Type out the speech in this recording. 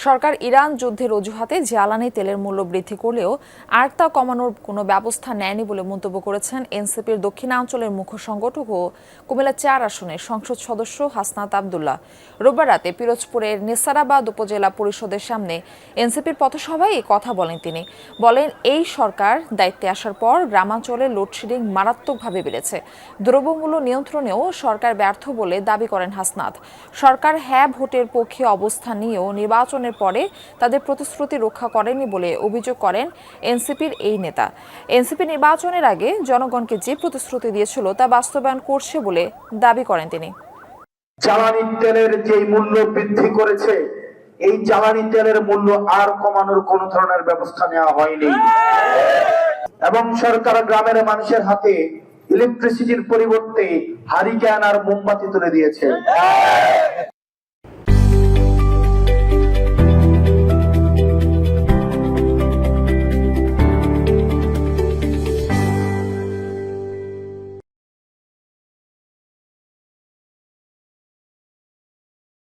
সরকার Iran যুদ্ধের অজুহাতে জ্বালানি তেলের মূল্য বৃদ্ধি করলেও আর তা কমানোর কোনো ব্যবস্থা নেয়নি বলে মন্তব্য করেছেন এনসিপির দক্ষিণাঞ্চলের মুখ্য সংগঠক ও কুমিল্লা ৪ আসনের সংসদ সদস্য হাসনাত আব্দুল্লাহ। রোববার রাতে পিরোজপুরের নেসারাবাদ উপজেলা পরিষদের সামনে এনসিপির পথসভায় এই কথা বলেন তিনি। বলেন, এই সরকার দায়িত্বে আসার পর গ্রামাঞ্চলে লোডশেডিং মারাত্মকভাবে বেড়েছে। দ্রব্যমূল্য নিয়ন্ত্রণেও সরকার ব্যর্থ বলে দাবি করেন হাসনাত। সরকার হ্যাঁ ভোটের পক্ষে অবস্থান নিয়েও নির্বাচনের পরে তাদের প্রতিশ্রুতি রক্ষা করেনি বলে অভিযোগ করেন এনসিপির এই নেতা। এনসিপি নির্বাচনের আগে জনগণকে যে প্রতিশ্রুতি দিয়েছিল তা বাস্তবায়ন করছে বলে দাবি করেন তিনি। জ্বালানি তেলের যে মূল্য বৃদ্ধি করেছে, এই জ্বালানি তেলের মূল্য আর কমানোর কোন ধরনের ব্যবস্থা নেওয়া হয়নি এবং সরকার গ্রামের মানুষের হাতে ইলেকট্রিসিটির পরিবর্তে হারিকেন আর মোমবাতি তুলে দিয়েছে।